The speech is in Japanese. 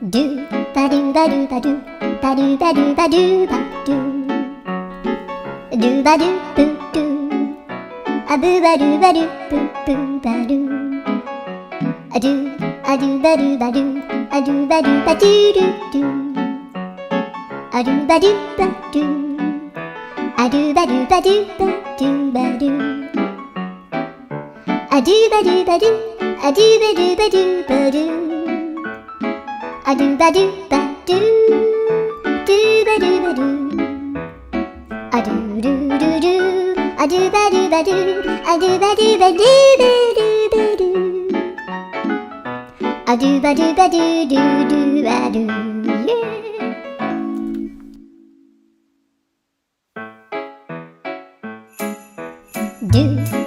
ドゥバドゥバドゥバドゥバドゥバドゥバドゥバドゥドゥバドゥブドゥアブバドゥバドゥブブバドゥアドゥアドゥバドゥバドゥアドゥバドゥバドゥドゥドゥアドゥバドゥバドゥアドゥバドゥバドゥバドゥバドゥアドゥバドゥバドゥアドゥバドゥバドゥバドゥアドゥバドゥバドゥドゥバドゥバドゥアドゥルルルアドゥバドゥバドゥアドゥバドゥバドゥバドゥバドゥアドゥバドゥバドゥドゥドゥバドゥドゥ